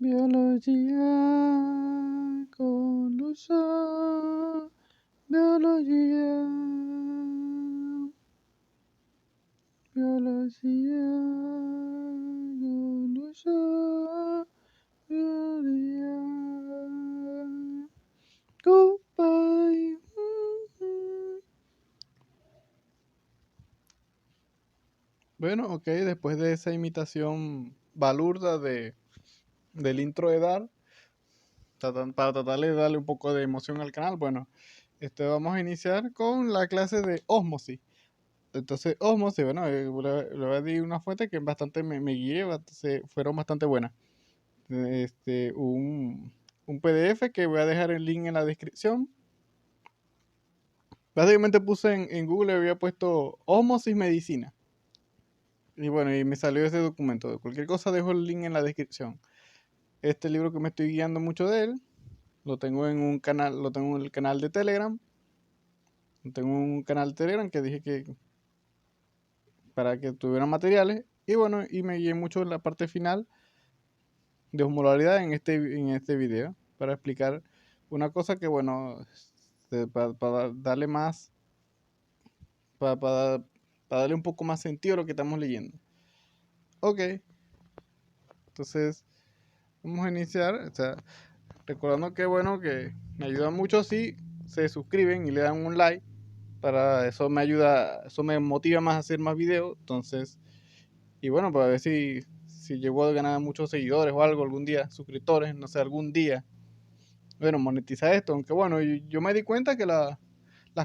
Biología con Luzón, biología, biología con Luzón, biología. Goodbye. Bueno, ok, después de esa imitación balurda del intro de Dar, para tratar de darle un poco de emoción al canal, bueno, vamos a iniciar con la clase de ósmosis. Entonces, ósmosis, bueno, le voy a decir una fuente que bastante me guié, fueron bastante buenas. Este, un PDF que voy a dejar el link en la descripción. Básicamente puse en Google, había puesto ósmosis medicina. Y bueno, y me salió ese documento. De cualquier cosa dejo el link en la descripción. Este libro que me estoy guiando mucho de él, lo tengo en un canal, lo tengo en el canal de Telegram. Tengo un canal de Telegram que dije que para que tuvieran materiales. Y bueno, y me guié mucho en la parte final de osmolaridad en este video. Para explicar una cosa que bueno, para darle más, para darle un poco más sentido a lo que estamos leyendo. Ok, entonces vamos a iniciar. O sea, recordando que bueno, que me ayuda mucho si se suscriben y le dan un like. Para eso me ayuda, eso me motiva más a hacer más videos. Entonces, y bueno, para ver si llego a ganar muchos seguidores o algo algún día, suscriptores, no sé, algún día. Bueno, monetizar esto. Aunque bueno, yo me di cuenta que las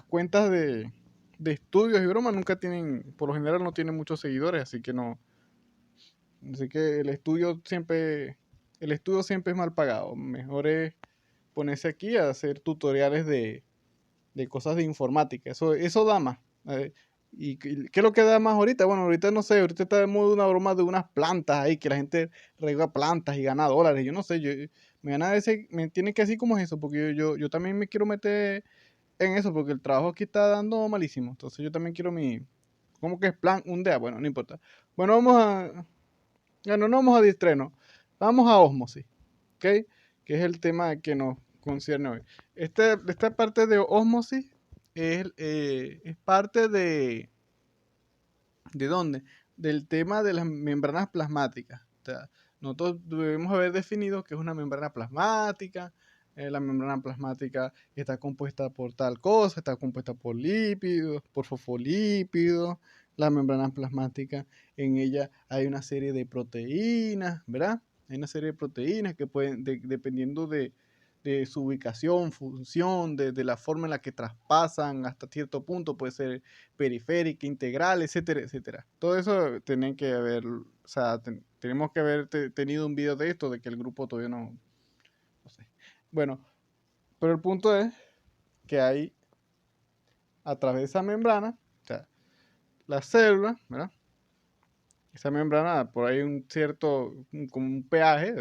cuentas de estudios y bromas nunca tienen, por lo general no tienen muchos seguidores, así que no. Así que el estudio siempre es mal pagado. Mejor es ponerse aquí a hacer tutoriales de cosas de informática. Eso da más. ¿Y qué es lo que da más ahorita? Bueno, ahorita no sé, ahorita está de moda una broma de unas plantas ahí, que la gente rega plantas y gana dólares. Yo no sé, me tiene que decir cómo es eso, porque yo también me quiero meter en eso, porque el trabajo aquí está dando malísimo. Entonces yo también quiero ¿cómo que es plan? Un día, bueno, no importa. Bueno, no vamos a distraernos, vamos a osmosis, ¿ok? Que es el tema que nos concierne hoy. Esta parte de osmosis es parte ¿de dónde? Del tema de las membranas plasmáticas. O sea, nosotros debemos haber definido que es una membrana plasmática. La membrana plasmática está compuesta por tal cosa, está compuesta por lípidos, por fosfolípidos. La membrana plasmática, en ella hay una serie de proteínas, ¿verdad? Hay una serie de proteínas que pueden, dependiendo de su ubicación, función, de la forma en la que traspasan hasta cierto punto, puede ser periférica, integral, etcétera, etcétera. Todo eso tienen que haber, o sea, tenemos que haber tenido un video de esto, de que el grupo todavía no sé. Bueno, pero el punto es que hay a través de esa membrana, o sea, la célula, ¿verdad? Esa membrana, por ahí un cierto, como un peaje,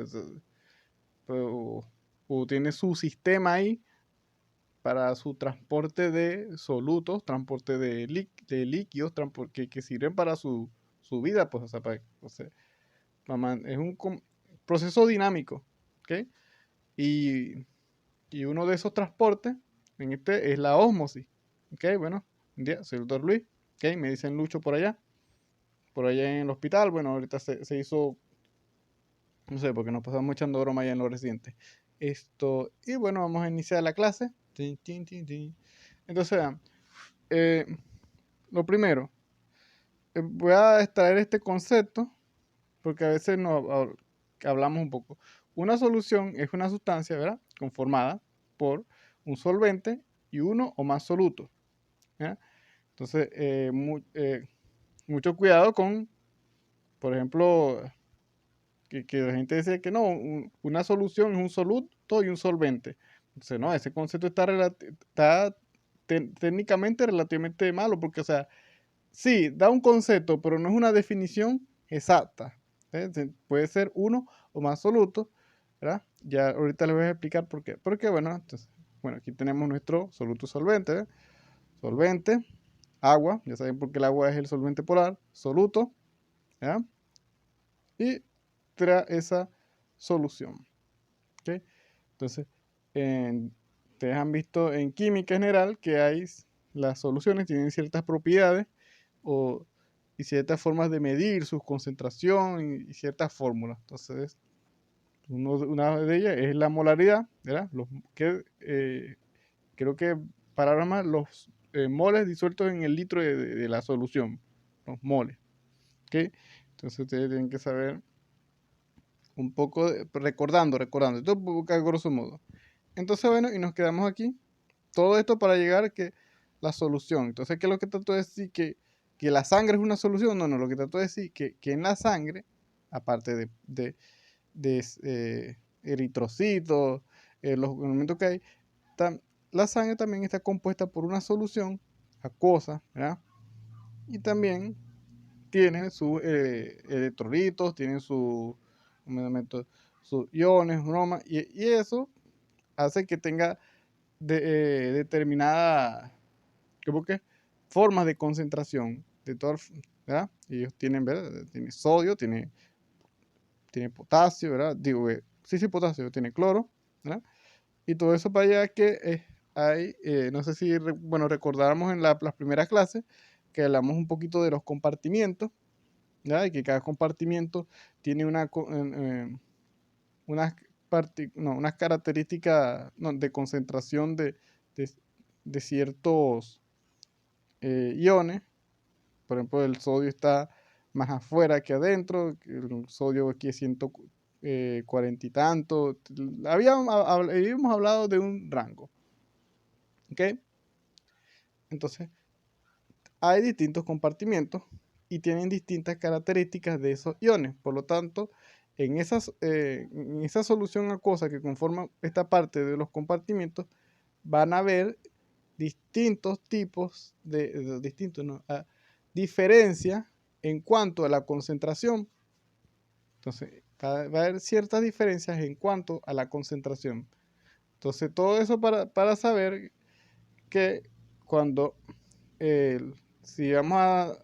o tiene su sistema ahí para su transporte de solutos, transporte de líquidos, que sirven para su vida, pues, o sea, o sea, es un proceso dinámico, ¿ok? Y, y uno de esos transportes, es la ósmosis, ¿ok? Bueno, un día soy el doctor Luis, ¿ok? Me dicen Lucho por allá en el hospital, bueno, ahorita se hizo, no sé, porque nos pasamos echando broma allá en los residentes. Y bueno, vamos a iniciar la clase. Tin, tin, tin, tin. Entonces, vean, eh, lo primero, voy a extraer este concepto porque a veces hablamos un poco. Una solución es una sustancia, ¿verdad? Conformada por un solvente y uno o más solutos. ¿Ya? Entonces, mucho cuidado con, por ejemplo, que la gente dice que no, una solución es un soluto y un solvente. Entonces, no, ese concepto está técnicamente relativamente malo porque, o sea, sí, da un concepto, pero no es una definición exacta. Puede ser uno o más solutos, ¿verdad? Ya ahorita les voy a explicar por qué. Porque, bueno, entonces, bueno, aquí tenemos nuestro soluto solvente, ¿eh? Solvente, agua, ya saben por qué el agua es el solvente polar, soluto, ¿ya? Y trae esa solución. ¿Okay? Entonces, ustedes han visto en química general que las soluciones tienen ciertas propiedades y ciertas formas de medir su concentración y ciertas fórmulas. Entonces, una de ellas es la molaridad, ¿verdad? Creo que para ahora más los moles disueltos en el litro de la solución, los moles. ¿Okay? Entonces ustedes tienen que saber un poco, recordando, esto a grosso modo. Entonces, bueno, y nos quedamos aquí. Todo esto para llegar a que la solución. Entonces, ¿qué es lo que trato de decir? Que la sangre es una solución. No, lo que trato de decir que en la sangre, aparte de eritrocitos, los elementos que hay, la sangre también está compuesta por una solución acuosa, ¿verdad? Y también tiene sus electrolitos, tiene sus iones, bromas, y eso hace que tenga determinadas formas de concentración de ¿verdad? Ellos tienen, ¿verdad? Tiene sodio, tiene potasio, ¿verdad? Digo, sí, potasio, tiene cloro, ¿verdad? Y todo eso para allá que hay, no sé si, bueno, recordáramos en las primeras clases que hablamos un poquito de los compartimientos, ¿verdad? Y que cada compartimiento tiene unas características de concentración de ciertos iones. Por ejemplo, el sodio está más afuera que adentro, el sodio aquí es 140 y tanto. Habíamos hablado de un rango. ¿Ok? Entonces, hay distintos compartimientos y tienen distintas características de esos iones. Por lo tanto, en esa solución acuosa que conforma esta parte de los compartimientos, van a haber distintos tipos diferencias en cuanto a la concentración. Entonces, va a haber ciertas diferencias en cuanto a la concentración. Entonces, todo eso para saber que cuando, si vamos a...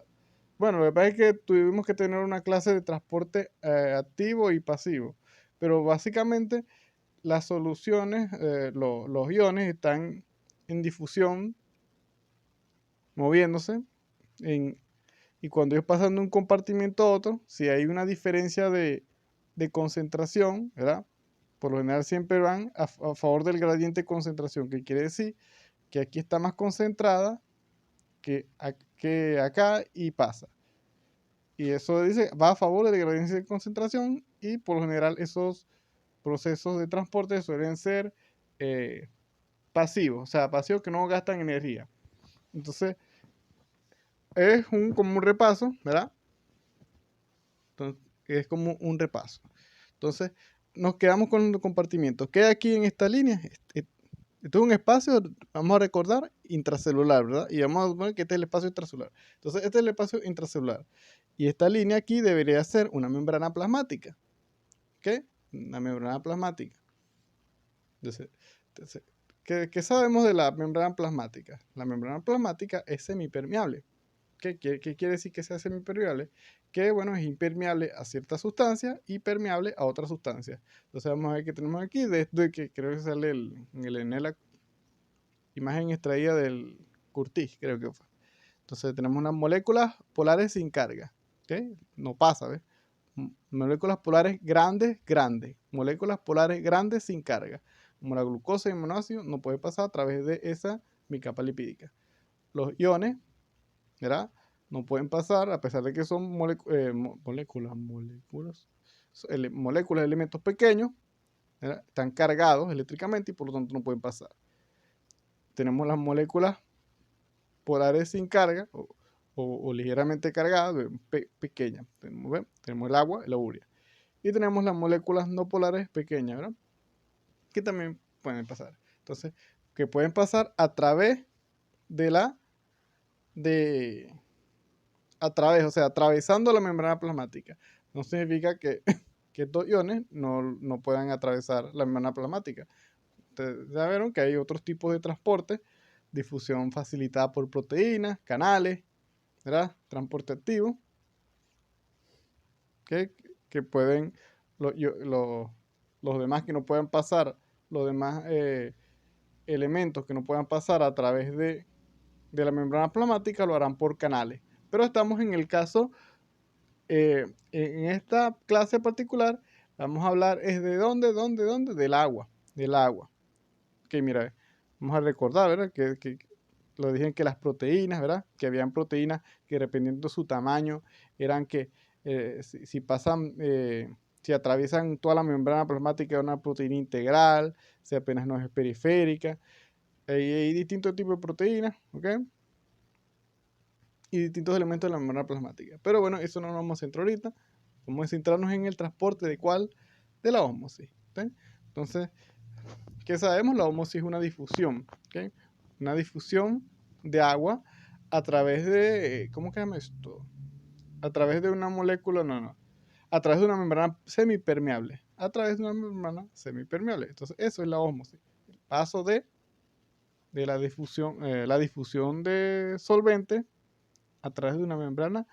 Bueno, lo que pasa es que tuvimos que tener una clase de transporte activo y pasivo. Pero básicamente las soluciones, los iones están en difusión, moviéndose, y cuando ellos pasan de un compartimiento a otro, si hay una diferencia de concentración, ¿verdad? Por lo general siempre van a favor del gradiente de concentración, que quiere decir que aquí está más concentrada que acá y pasa. Y eso dice, va a favor del gradiente de concentración, y por lo general esos procesos de transporte suelen ser pasivos, o sea, pasivos que no gastan energía. Entonces, es como un repaso, ¿verdad? Entonces, es como un repaso. Entonces, nos quedamos con los compartimientos. ¿Qué hay aquí en esta línea? Esto es un espacio, vamos a recordar, intracelular, ¿verdad? Y vamos a poner que este es el espacio intracelular. Entonces, este es el espacio intracelular. Y esta línea aquí debería ser una membrana plasmática. ¿Ok? Una membrana plasmática. Entonces, ¿qué sabemos de la membrana plasmática? La membrana plasmática es semipermeable. ¿Qué quiere decir que sea semipermeable? Que, bueno, es impermeable a ciertas sustancias y permeable a otras sustancias. Entonces vamos a ver qué tenemos aquí, desde que creo que sale en la imagen extraída del Curtis, creo que fue. Entonces tenemos unas moléculas polares sin carga. ¿Okay? No pasa, ¿ves? Moléculas polares grandes, moléculas polares grandes sin carga. Como la glucosa y el monóxido, no puede pasar a través de esa bicapa lipídica. Los iones, ¿verdad? No pueden pasar, a pesar de que son moléculas, elementos pequeños, ¿verdad? Están cargados eléctricamente y por lo tanto no pueden pasar. Tenemos las moléculas polares sin carga o ligeramente cargadas, pequeñas. Tenemos el agua y la urea. Y tenemos las moléculas no polares pequeñas, ¿verdad? Que también pueden pasar. Entonces, que pueden pasar a través o sea, atravesando la membrana plasmática. No significa que estos iones no puedan atravesar la membrana plasmática. Ustedes ya vieron que hay otros tipos de transporte, difusión facilitada por proteínas, canales, ¿verdad? Transporte activo, que pueden, los demás que no puedan pasar, los demás elementos que no puedan pasar a través de la membrana plasmática lo harán por canales. Pero estamos en el caso, en esta clase particular, vamos a hablar es de dónde, del agua, Ok, mira, vamos a recordar, ¿verdad? Que lo dije que las proteínas, ¿verdad? Que habían proteínas que dependiendo de su tamaño, eran que si pasan, si atraviesan toda la membrana plasmática de una proteína integral, si apenas no es periférica. Hay distintos tipos de proteínas, ¿ok? Y distintos elementos de la membrana plasmática. Pero bueno, eso no nos vamos a centrar ahorita. Vamos a centrarnos en el transporte de cuál, de la ósmosis. ¿Okay? Entonces, ¿qué sabemos? La ósmosis es una difusión, ¿okay? Una difusión de agua a través de, ¿cómo se llama esto? A través de una molécula, a través de una membrana semipermeable. A través de una membrana semipermeable. Entonces, eso es la ósmosis. El paso de la difusión de solvente a través de una membrana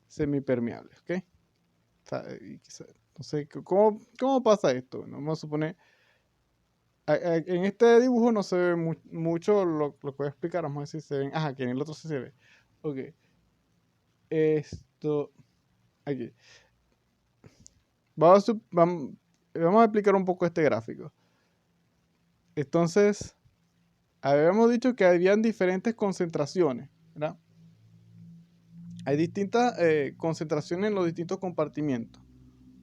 semipermeable, ¿ok? Entonces, ¿cómo pasa esto? Bueno, vamos a suponer, en este dibujo no se ve mucho lo que voy a explicar, vamos a ver si se ven, que en el otro sí se ve. Ok, esto, aquí. Vamos a explicar un poco este gráfico. Entonces, habíamos dicho que habían diferentes concentraciones, ¿verdad? Hay distintas concentraciones en los distintos compartimientos,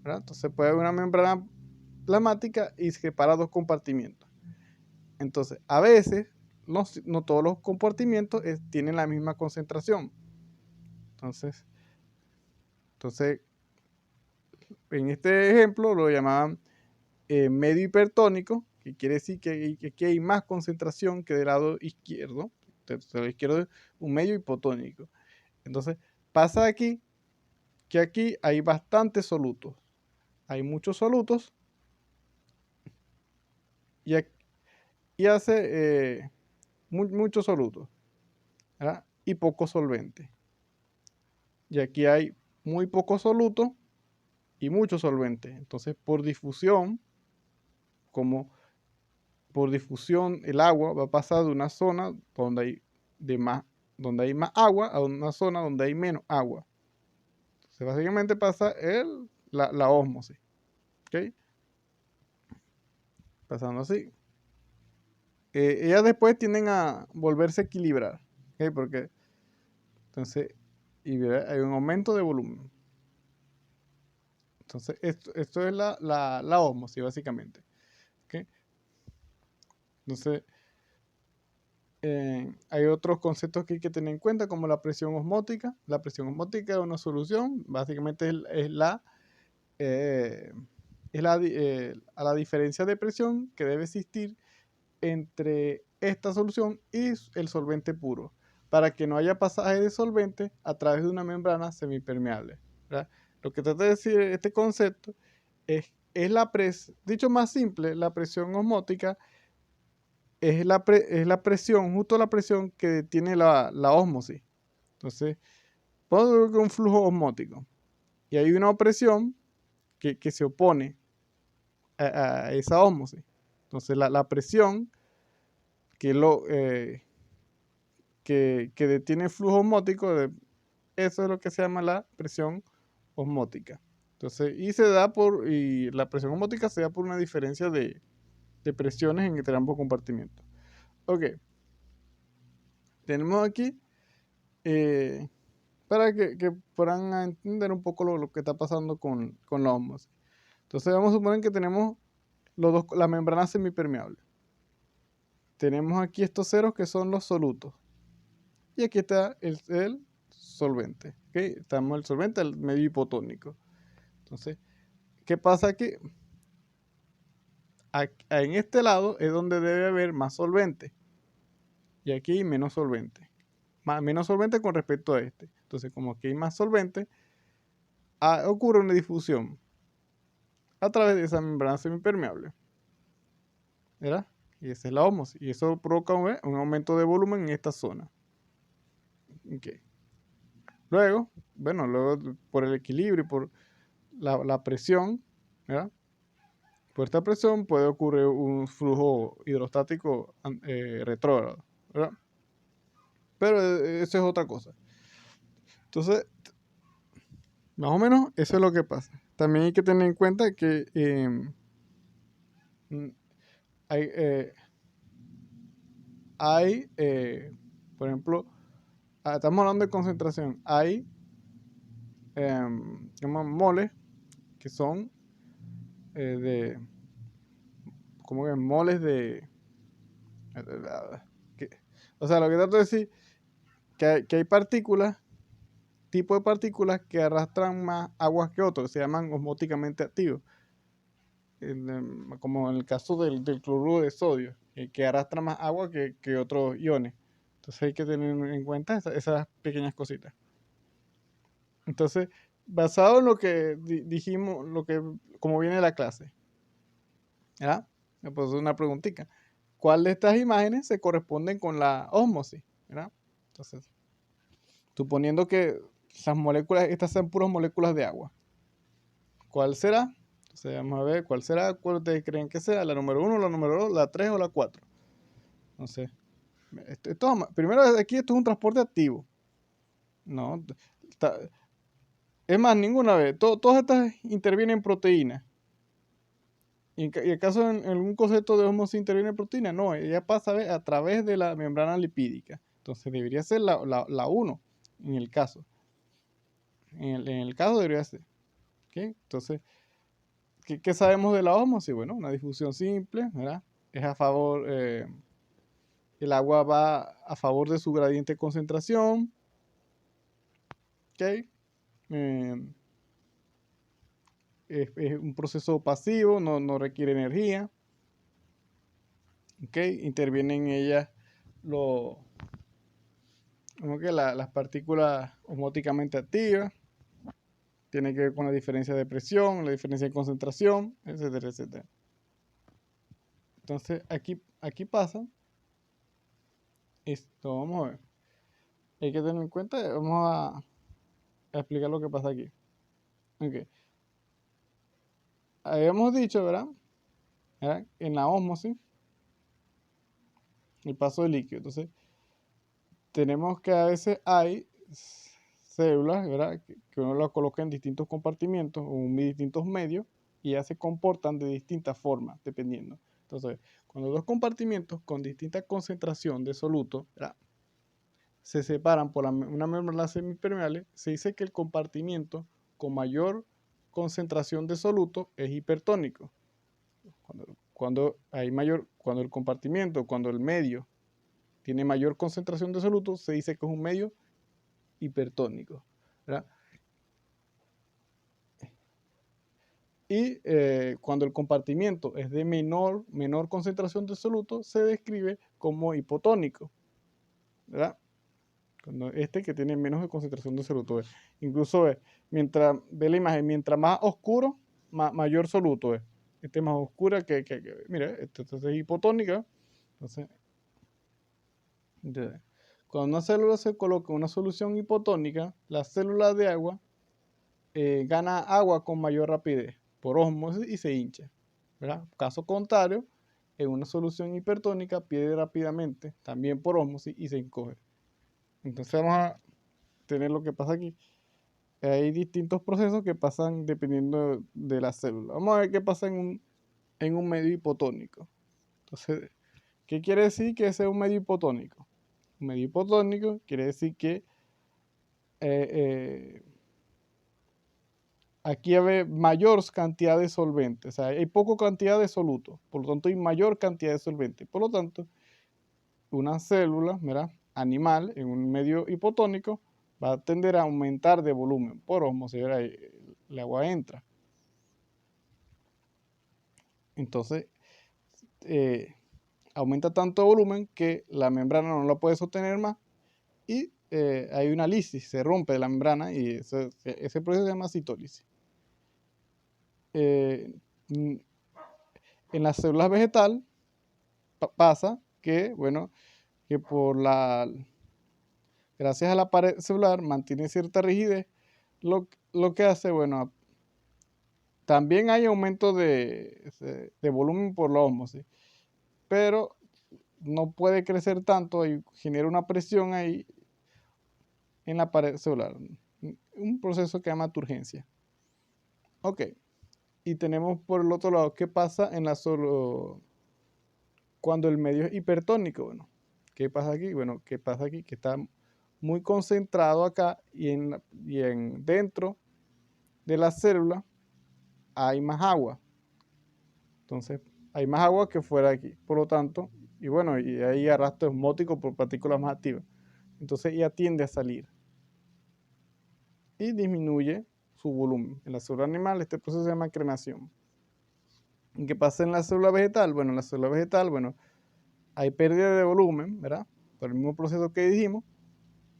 ¿verdad? Entonces puede haber una membrana plasmática y se separa dos compartimientos. Entonces, a veces, no todos los compartimientos tienen la misma concentración. Entonces, en este ejemplo lo llamaban medio hipertónico, que quiere decir que aquí hay más concentración que del lado izquierdo. Entonces, del lado izquierdo es un medio hipotónico. Entonces, pasa aquí que aquí hay bastantes solutos. Hay muchos solutos y hace muchos solutos, ¿verdad? Y poco solvente. Y aquí hay muy poco soluto y mucho solvente. Entonces, por difusión, el agua va a pasar de una zona donde hay más agua a una zona donde hay menos agua. Entonces, básicamente pasa la ósmosis. ¿Ok? Pasando así. Ellas después tienden a volverse a equilibrar. ¿Ok? Porque entonces hay un aumento de volumen. Entonces, esto es la ósmosis, básicamente. ¿Okay? Entonces, hay otros conceptos que hay que tener en cuenta, como la presión osmótica. La presión osmótica es una solución, básicamente a la diferencia de presión que debe existir entre esta solución y el solvente puro, para que no haya pasaje de solvente a través de una membrana semipermeable, ¿verdad? Lo que trata de decir este concepto es dicho más simple, la presión osmótica es la presión, justo la presión que tiene la ósmosis. Entonces, podemos ver que un flujo osmótico y hay una presión que se opone a esa ósmosis. Entonces, la presión que detiene el flujo osmótico, eso es lo que se llama la presión osmótica. Entonces, y la presión osmótica se da por una diferencia de presiones entre ambos compartimentos. Ok, tenemos aquí, para que puedan entender un poco lo que está pasando con la ósmosis. Entonces, vamos a suponer que tenemos la membrana semipermeable. Tenemos aquí estos ceros que son los solutos. Y aquí está el solvente. ¿Okay? Estamos el solvente, el medio hipotónico. Entonces, ¿qué pasa aquí? En este lado es donde debe haber más solvente. Y aquí menos solvente. Menos solvente con respecto a este. Entonces, como aquí hay más solvente, ocurre una difusión a través de esa membrana semipermeable. ¿Verdad? Y esa es la ósmosis. Y eso provoca un aumento de volumen en esta zona. Okay. Luego, por el equilibrio y por la presión, ¿verdad? Por esta presión puede ocurrir un flujo hidrostático retrógrado, ¿verdad? Pero eso es otra cosa. Entonces, más o menos eso es lo que pasa. También hay que tener en cuenta que hay, por ejemplo, estamos hablando de concentración. Hay llaman moles que son de, como que moles de, que, o sea, lo que trato de decir que hay partículas, tipo de partículas que arrastran más aguas que otros, se llaman osmóticamente activos, como en el caso del cloruro de sodio, que arrastra más agua que otros iones. Entonces hay que tener en cuenta esas pequeñas cositas. Entonces, basado en lo que dijimos, como viene la clase, ¿verdad? Me puso una preguntita. ¿Cuál de estas imágenes se corresponden con la ósmosis? ¿Verdad? Entonces, suponiendo que las moléculas, estas sean puras moléculas de agua, ¿cuál será? Entonces, vamos a ver cuál será, cuál ustedes creen que sea, la número 1, la número 2, la 3 o la 4. Entonces, primero aquí esto es un transporte activo. No, es más, ninguna vez. Todas estas intervienen en proteínas. ¿Y acaso en algún concepto de ósmosis interviene proteína? No, ella pasa a través de la membrana lipídica. Entonces debería ser la 1 en el caso. En el caso debería ser. ¿Okay? Entonces, ¿qué sabemos de la ósmosis? Bueno, una difusión simple, ¿verdad? Es a favor, el agua va a favor de su gradiente de concentración. ¿Ok? Es un proceso pasivo, no requiere energía. ¿Ok? Intervienen en ella como que las partículas osmóticamente activas. Tiene que ver con la diferencia de presión, la diferencia de concentración, etcétera, etcétera. Entonces, aquí pasa esto. Vamos a ver. Hay que tener en cuenta, vamos a explicar lo que pasa aquí. Ok. Habíamos dicho, ¿verdad? En la ósmosis, el paso de líquido. Entonces, tenemos que a veces hay células, ¿verdad? Que uno las coloca en distintos compartimientos o en distintos medios y ya se comportan de distintas formas, dependiendo. Entonces, cuando dos compartimientos con distinta concentración de soluto, ¿verdad?, se separan por una membrana semipermeable, se dice que el compartimiento con mayor concentración de soluto es hipertónico. Cuando el compartimiento, cuando el medio tiene mayor concentración de soluto, se dice que es un medio hipertónico, ¿verdad? Y cuando el compartimiento es de menor concentración de soluto, se describe como hipotónico, ¿verdad? Cuando que tiene menos concentración de soluto. Incluso mientras ve la imagen, mientras más oscuro, mayor soluto es. Este es más oscura mira, esta es hipotónica. Entonces, cuando una célula se coloca en una solución hipotónica, la célula de agua gana agua con mayor rapidez por ósmosis y se hincha, ¿verdad? Caso contrario, en una solución hipertónica pierde rápidamente, también por ósmosis, y se encoge. Entonces vamos a tener lo que pasa aquí. Hay distintos procesos que pasan dependiendo de la célula. Vamos a ver qué pasa en un medio hipotónico. Entonces, ¿qué quiere decir que ese es un medio hipotónico? Un medio hipotónico quiere decir que aquí hay mayor cantidad de solvente, o sea, hay poca cantidad de soluto, por lo tanto hay mayor cantidad de solvente. Por lo tanto, una célula, ¿verdad?, animal en un medio hipotónico va a tender a aumentar de volumen por ósmosis, el agua entra. Entonces, aumenta tanto volumen que la membrana no la puede sostener más y hay una lisis, se rompe la membrana y ese proceso se llama citólisis. En las células vegetales pasa que, bueno, que gracias a la pared celular mantiene cierta rigidez, lo que hace, bueno, también hay aumento de volumen por la ósmosis, pero no puede crecer tanto y genera una presión ahí en la pared celular. Un proceso que se llama turgencia. Ok. Y tenemos por el otro lado, ¿qué pasa cuando el medio es hipertónico? Bueno, ¿qué pasa aquí? Bueno, ¿qué pasa aquí? Que está muy concentrado acá dentro de la célula hay más agua. Entonces, hay más agua que fuera aquí. Por lo tanto, y bueno, y hay arrastre osmótico por partículas más activas. Entonces, ella tiende a salir y disminuye su volumen. En la célula animal, este proceso se llama crenación. ¿Y qué pasa en la célula vegetal? Bueno, en la célula vegetal, bueno, hay pérdida de volumen, ¿verdad? Por el mismo proceso que dijimos,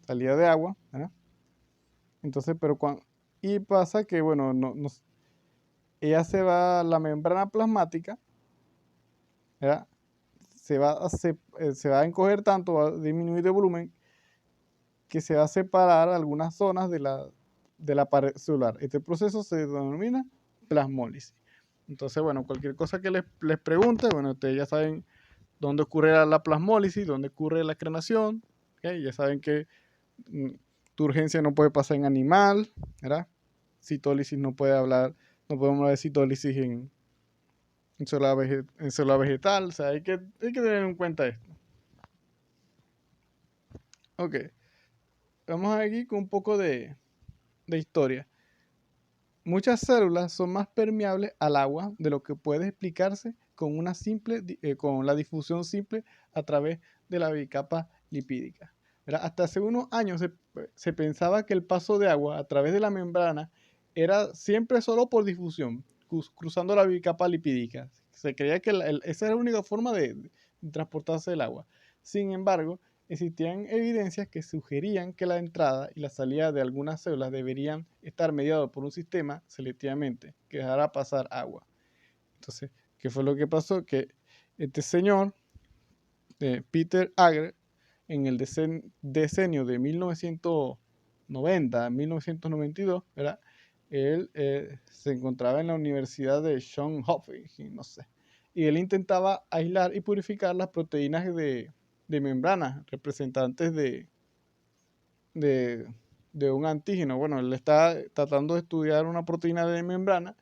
salida de agua, ¿verdad? Entonces, y pasa que, bueno, ella se va, la membrana plasmática, ¿verdad? Se va a encoger tanto, va a disminuir de volumen, que se va a separar algunas zonas de la pared celular. Este proceso se denomina plasmólisis. Entonces, bueno, cualquier cosa que les pregunte, bueno, ustedes ya saben dónde ocurre la plasmólisis, dónde ocurre la crenación, ¿okay? Ya saben que turgencia no puede pasar en animal, ¿verdad? Citólisis no puede hablar, no podemos hablar de citólisis en célula vegetal, o sea, hay que tener en cuenta esto. Ok, vamos aquí con un poco de historia. Muchas células son más permeables al agua de lo que puede explicarse con con la difusión simple a través de la bicapa lipídica. ¿Verdad? Hasta hace unos años se pensaba que el paso de agua a través de la membrana era siempre solo por difusión, cruzando la bicapa lipídica. Se creía que esa era la única forma de transportarse el agua. Sin embargo, existían evidencias que sugerían que la entrada y la salida de algunas células deberían estar mediados por un sistema selectivamente que dejara pasar agua. Entonces, ¿qué fue lo que pasó? Que este señor, Peter Agre, en el decenio de 1990 a 1992, ¿verdad? Él se encontraba en la Universidad de Johns Hopkins, no sé, y él intentaba aislar y purificar las proteínas de membranas representantes de un antígeno. Bueno, él está tratando de estudiar una proteína de membrana,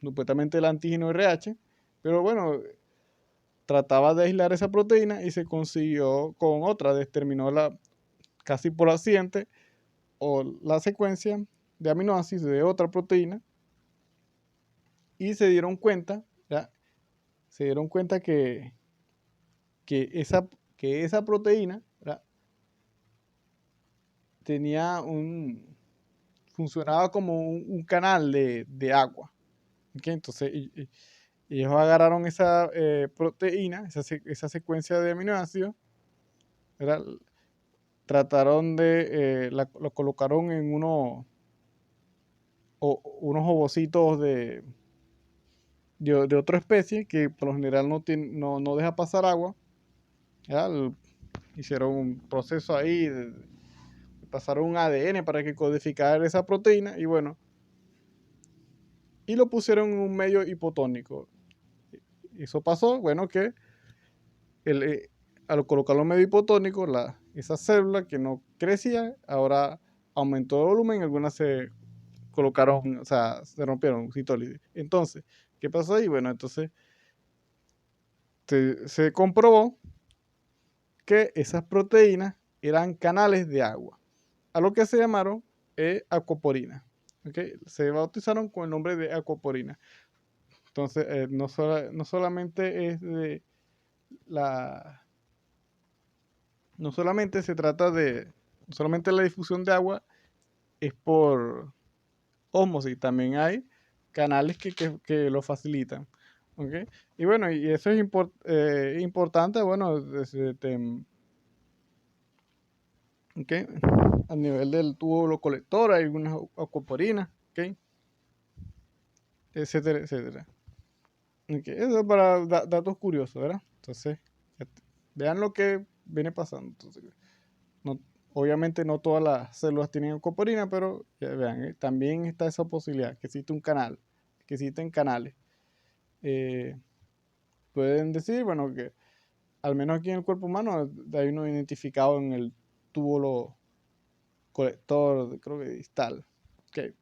supuestamente el antígeno RH, pero bueno, trataba de aislar esa proteína y se consiguió con otra, determinó casi por accidente o la secuencia de aminoácidos de otra proteína y se dieron cuenta, ¿ya? Se dieron cuenta que esa proteína, ¿verdad? Funcionaba como un canal de agua. ¿Okay? Entonces, ellos agarraron esa proteína, esa secuencia de aminoácidos, ¿verdad? Trataron lo colocaron en unos ovocitos de otra especie que por lo general no deja pasar agua. Hicieron un proceso ahí, pasaron un ADN para que codificara esa proteína y bueno, y lo pusieron en un medio hipotónico. Eso pasó, bueno, que al colocarlo en medio hipotónico, esa célula que no crecía, ahora aumentó de volumen, algunas se colocaron, o sea, se rompieron, citólisis. Entonces, ¿qué pasó ahí? Bueno, entonces se comprobó que esas proteínas eran canales de agua, a lo que se llamaron aquaporina. ¿Okay? Se bautizaron con el nombre de aquaporina. Entonces, no solamente es de no solamente se trata no solamente la difusión de agua es por ósmosis, también hay canales que lo facilitan. ¿Okay? Y bueno, y eso es importante, bueno, ¿okay? A nivel del tubo colector hay algunas aquaporinas, ¿okay? Etcétera, etcétera. Okay. Eso es para datos curiosos, ¿verdad? Entonces, vean lo que viene pasando. Entonces, Obviamente no todas las células tienen eucoporina, pero ya vean, también está esa posibilidad, que existe un canal, que existen canales. Pueden decir, bueno, que al menos aquí en el cuerpo humano hay uno identificado en el túbulo colector, creo que distal. Okay.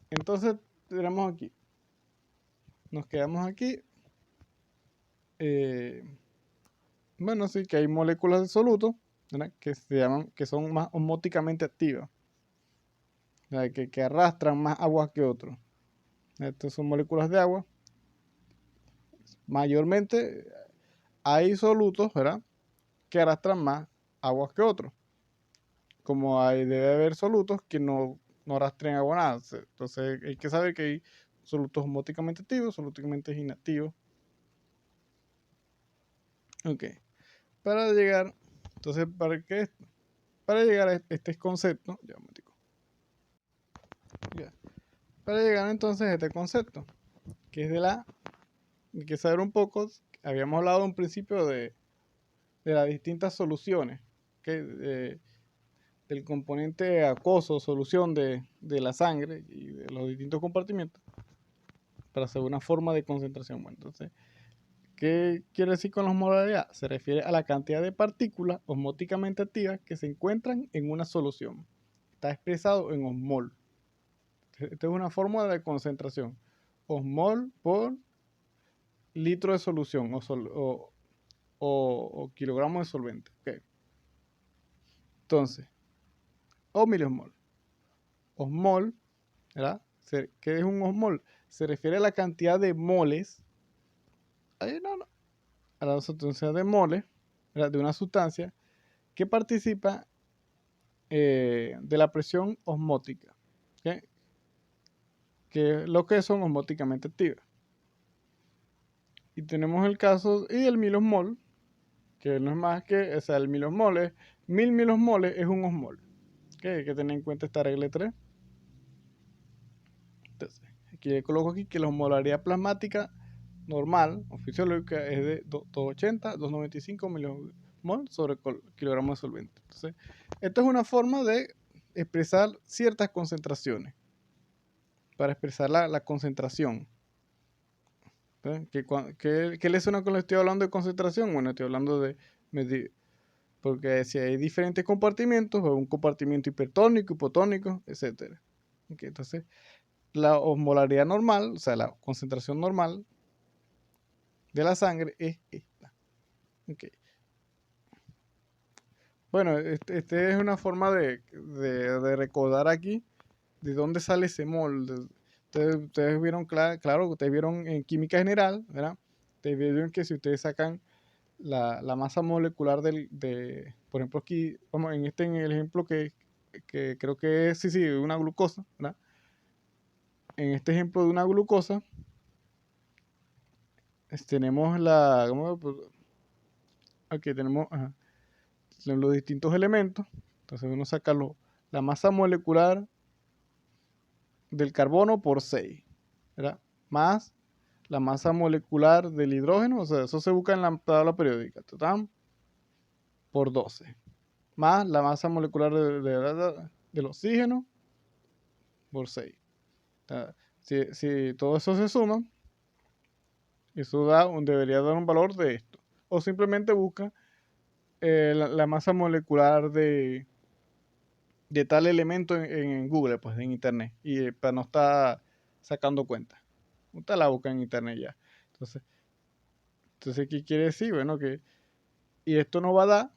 Entonces tenemos aquí, nos quedamos aquí. Bueno, sí, que hay moléculas de soluto, ¿verdad? Que se llaman, que son más osmóticamente activas, que arrastran más agua que otros. Estas son moléculas de agua. Mayormente hay solutos, ¿verdad?, que arrastran más aguas que otros. Como debe haber solutos que no arrastren agua nada. Entonces hay que saber que hay solutos osmóticamente activos, soluticamente inactivos. Ok. Para llegar, entonces, ¿para qué? Para llegar a este concepto, ya me digo. Ya. Para llegar entonces a este concepto, que es hay que saber un poco, habíamos hablado en principio de las distintas soluciones, ¿okay? Del componente acuoso, solución de la sangre y de los distintos compartimientos, para hacer una forma de concentración. Bueno, entonces, ¿qué quiere decir con la osmolaridad? Se refiere a la cantidad de partículas osmóticamente activas que se encuentran en una solución. Está expresado en osmol. Esta es una fórmula de concentración. Osmol por litro de solución o kilogramo de solvente. Okay. Entonces, o miliosmol. Osmol, ¿verdad? ¿Qué es un osmol? Se refiere a la cantidad de moles, a la sustancia de moles, ¿verdad?, de una sustancia que participa de la presión osmótica, ¿okay?, que es lo que son osmóticamente activas. Y tenemos el caso, y el milosmol, que no es más que, o sea, el milosmol es 1000 milosmoles es un osmol. ¿Okay? Hay que tener en cuenta esta regla 3. Entonces, aquí coloco aquí que la osmolaridad plasmática normal o fisiológica es de 280, 295 milimol sobre kilogramo de solvente. Entonces, esto es una forma de expresar ciertas concentraciones, para expresar la concentración. ¿Qué le suena cuando estoy hablando de concentración? Bueno, estoy hablando de medir, porque si hay diferentes compartimentos, un compartimento hipertónico, hipotónico, etc. Okay, entonces, la osmolaridad normal, o sea, la concentración normal de la sangre es esta. Okay. Bueno, este es una forma de recordar aquí de dónde sale ese mol. Ustedes vieron, claro, ustedes vieron en química general, ¿verdad? Ustedes vieron que si ustedes sacan la masa molecular por ejemplo, aquí, vamos, en el ejemplo que creo que es, sí, una glucosa, ¿verdad? En este ejemplo de una glucosa, tenemos aquí tenemos los distintos elementos. Entonces uno saca la masa molecular del carbono por 6, ¿verdad? Más la masa molecular del hidrógeno, o sea, eso se busca en la tabla periódica, ¿total? Por 12. Más la masa molecular del oxígeno por 6. Si todo eso se suma, eso debería dar un valor de esto. O simplemente busca la masa molecular de tal elemento en Google, pues en internet, y para no estar sacando cuentas. Usted la busca en internet ya. Entonces, ¿qué quiere decir? Bueno, y esto nos va a dar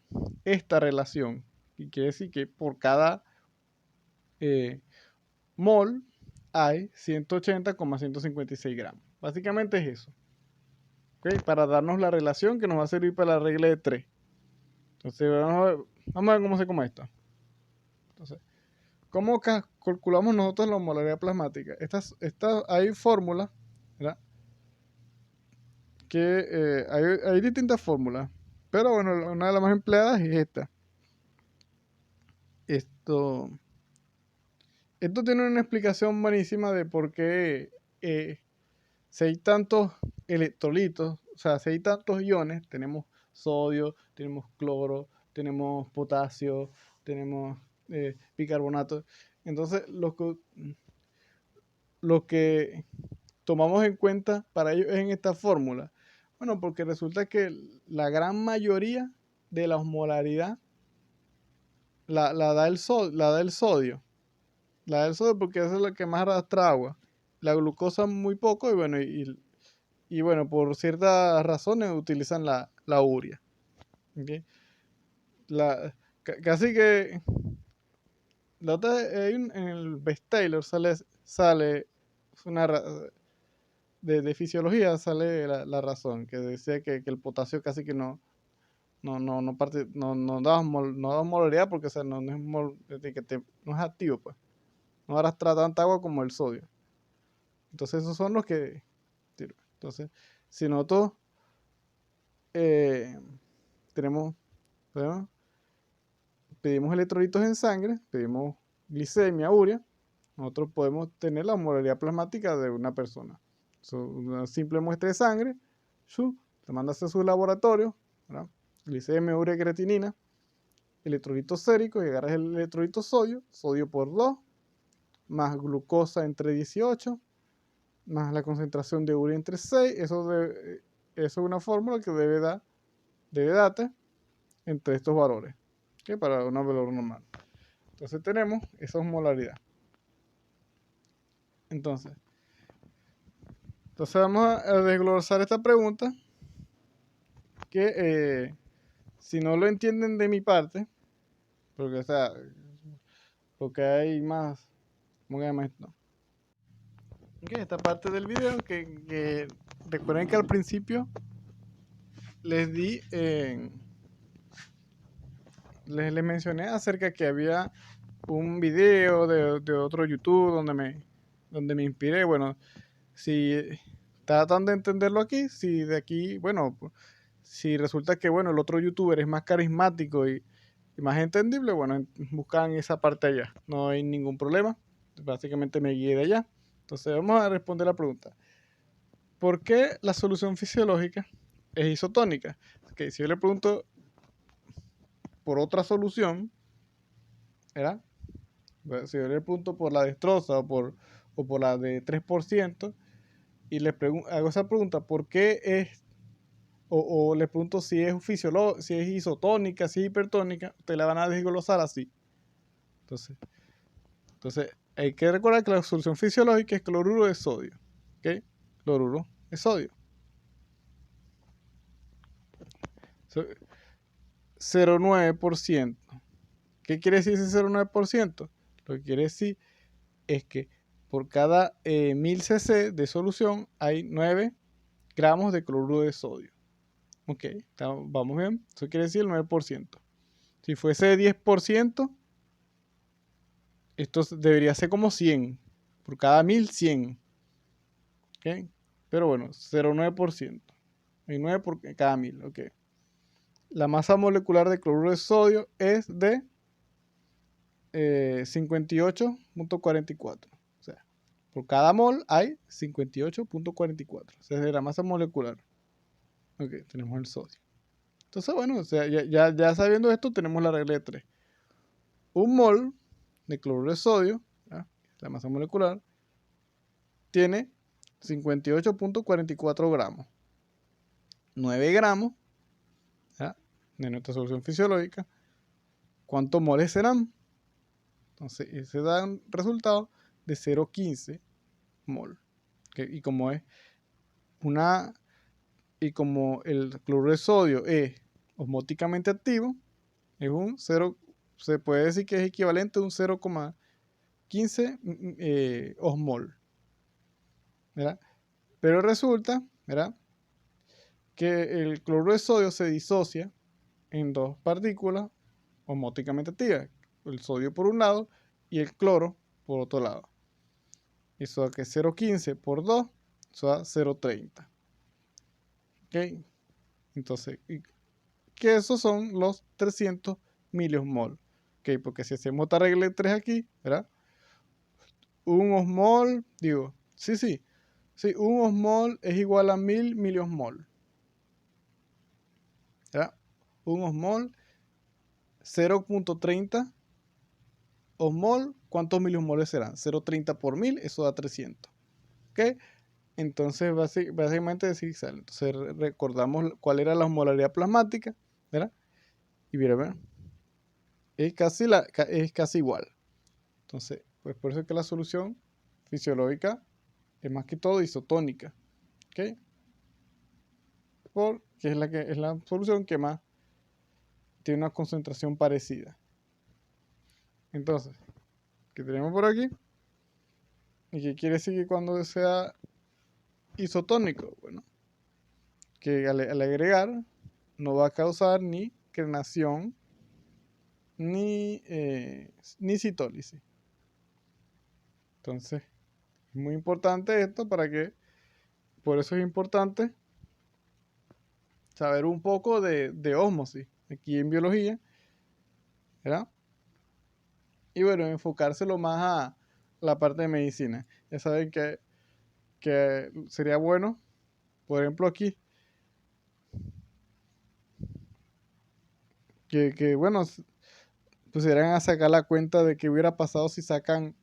esta relación. Y quiere decir que por cada mol hay 180,156 gramos. Básicamente es eso. ¿Okay? Para darnos la relación que nos va a servir para la regla de 3. Entonces, vamos a ver cómo se come esto. Entonces, ¿cómo calculamos nosotros la osmolaridad plasmática? Hay fórmulas, ¿verdad? Que hay distintas fórmulas, pero bueno, una de las más empleadas es esta. Esto tiene una explicación buenísima de por qué si hay tantos electrolitos, o sea, si hay tantos iones, tenemos sodio, tenemos cloro, tenemos potasio, tenemos bicarbonato. Entonces, lo que tomamos en cuenta para ello es en esta fórmula. Bueno, porque resulta que la gran mayoría de la osmolaridad la da el sodio. La da el sodio porque eso es lo que más arrastra agua. La glucosa muy poco y bueno, por ciertas razones utilizan la urea. ¿Okay? Casi que la otra en el Best Taylor sale una de fisiología sale la razón, que decía que el potasio casi que no da molaridad porque o sea, no es activo, pues. No arrastra tanta agua como el sodio. Entonces esos son los que sirven. Entonces, si nosotros eh, tenemos, ¿verdad? Pedimos electrolitos en sangre, pedimos glicemia, urea, nosotros podemos tener la osmolaridad plasmática de una persona. Una simple muestra de sangre, se manda a hacer su laboratorio, ¿verdad? Glicemia, urea, creatinina, electrolitos séricos, y agarras el electrolito sodio por 2, más glucosa entre 18, más la concentración de urea entre 6, eso es una fórmula que debe darte entre estos valores, ¿okay? Para un valor normal. Entonces tenemos esa osmolaridad. Entonces vamos a desglosar esta pregunta que si no lo entienden de mi parte, porque o sea, porque hay más, ¿cómo se llama esto? Okay, esta parte del video que recuerden que al principio les di les mencioné acerca que había un video de otro YouTube donde me inspiré. Bueno, si tratando de entenderlo aquí, si de aquí, bueno, si resulta que bueno, el otro youtuber es más carismático y más entendible, bueno, buscan esa parte allá, no hay ningún problema. Básicamente me guié de allá. Entonces vamos a responder la pregunta. ¿Por qué la solución fisiológica es isotónica? Okay, si yo le pregunto por otra solución, ¿verdad? Si yo le pregunto por la destroza o por la de 3%, y hago esa pregunta, ¿por qué es? O le pregunto si es si es isotónica, si es hipertónica, te la van a desglosar así. Entonces, hay que recordar que la solución fisiológica es cloruro de sodio. ¿Ok? Cloruro de sodio. 0,9%. ¿Qué quiere decir ese 0,9%? Lo que quiere decir es que por cada 1000 cc de solución hay 9 gramos de cloruro de sodio. Ok, vamos bien. Eso quiere decir el 9%. Si fuese 10%, esto debería ser como 100. Por cada 1000, 100. Ok, pero bueno, 0,9%. Hay 9 por cada 1000. Ok. La masa molecular de cloruro de sodio es de 58.44. O sea, por cada mol hay 58.44. O sea, es de la masa molecular. Ok, tenemos el sodio. Entonces, bueno, o sea, ya sabiendo esto, tenemos la regla de 3. Un mol de cloruro de sodio, ¿ya? La masa molecular, tiene 58.44 gramos. 9 gramos, ¿ya? De nuestra solución fisiológica. ¿Cuántos moles serán? Entonces, ese da un resultado de 0,15 mol. ¿Okay? Y como el cloruro de sodio es osmóticamente activo, es un 0, se puede decir que es equivalente a un 0,15 osmol. ¿Verdad? Pero resulta, ¿verdad?, que el cloruro de sodio se disocia en dos partículas osmóticamente activas, el sodio por un lado y el cloro por otro lado. Eso da que 0,15 por 2, eso da 0,30. ¿Ok? Entonces, que esos son los 300 miliosmol. ¿Ok? Porque si hacemos esta regla de 3 aquí, ¿verdad? Un osmol, sí, un osmol es igual a 1000 miliosmol. ¿Verdad? Un osmol 0.30 osmol, ¿cuántos miliosmoles serán? 0.30 por 1000, eso da 300. ¿Ok? Entonces, básicamente sí sale. Entonces, recordamos cuál era la osmolaridad plasmática, ¿verdad? Y mira, ¿verdad? Es casi igual. Entonces, pues por eso es que la solución fisiológica es más que todo isotónica. ¿Ok? Porque es la solución que más tiene una concentración parecida. Entonces, ¿qué tenemos por aquí? ¿Y qué quiere decir que cuando sea isotónico? Bueno, que al agregar no va a causar ni crenación ni citólisis. Entonces, es muy importante esto por eso es importante saber un poco de ósmosis aquí en biología, ¿verdad? Y bueno, enfocárselo más a la parte de medicina. Ya saben que sería bueno, por ejemplo aquí, que bueno, pusieran a sacar la cuenta de qué hubiera pasado si sacan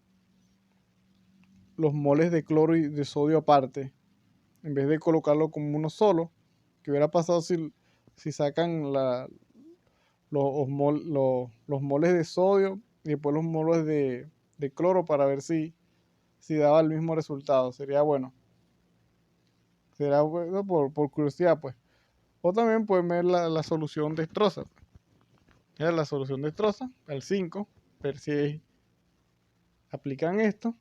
los moles de cloro y de sodio aparte, en vez de colocarlo como uno solo. ¿Qué hubiera pasado si sacan los moles de sodio y después los moles de cloro para ver si daba el mismo resultado? Sería bueno. Será bueno por curiosidad, pues. O también pueden ver la solución destroza. Ya la solución destroza, al 5, ver si aplican esto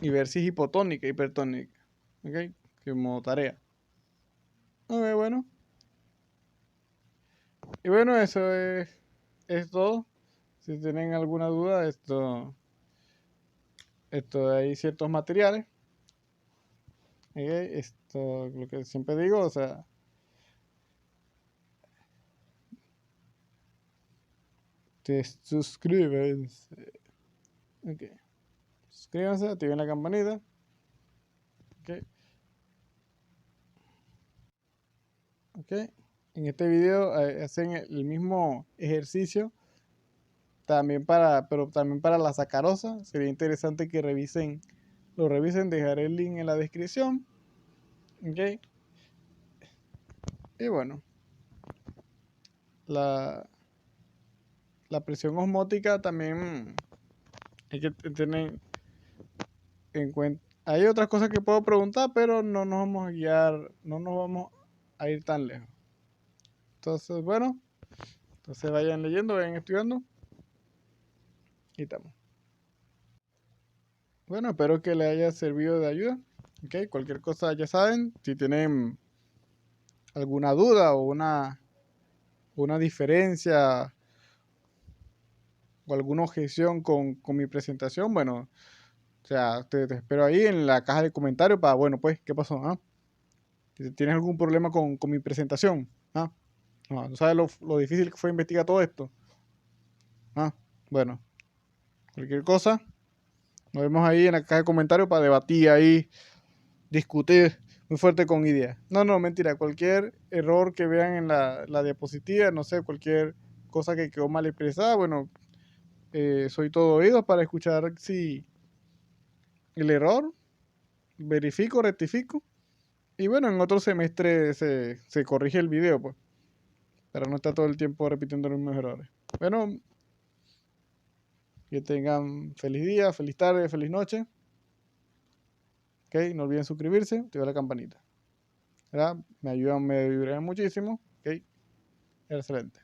y ver si es hipotónica, hipertónica. ¿Ok? Como tarea. Ok, bueno. Y bueno, eso es todo. Si tienen alguna duda, esto hay ciertos materiales. ¿Ok? Esto, lo que siempre digo, o sea, te suscríbanse. Ok. Suscríbanse, activen la campanita. Ok. Ok. En este video hacen el mismo ejercicio pero también para la sacarosa. Sería interesante que lo revisen, dejaré el link en la descripción. Ok. Y bueno, la, la presión osmótica también hay que tener en cuenta. Hay otras cosas que puedo preguntar, pero no nos vamos a guiar, no nos vamos a ir tan lejos. Entonces, bueno, entonces vayan leyendo, vayan estudiando y estamos. Bueno, espero que les haya servido de ayuda. Ok, cualquier cosa ya saben, si tienen alguna duda o una diferencia o alguna objeción con mi presentación, bueno, o sea, te espero ahí en la caja de comentarios para, bueno, pues, ¿qué pasó? ¿Ah? Si tienes algún problema con mi presentación, ¿ah? No sabes lo difícil que fue investigar todo esto. ¿Ah? Bueno, cualquier cosa, nos vemos ahí en la caja de comentarios para debatir ahí, discutir muy fuerte con ideas. No, mentira, cualquier error que vean en la diapositiva, no sé, cualquier cosa que quedó mal expresada, bueno, soy todo oídos para escuchar si el error, verifico, rectifico. Y bueno, en otro semestre se corrige el video, pues, para no estar todo el tiempo repitiendo los mismos errores. Bueno, que tengan feliz día, feliz tarde, feliz noche. Ok, no olviden suscribirse, activar la campanita. ¿Verdad? Me ayudan muchísimo. Ok, excelente.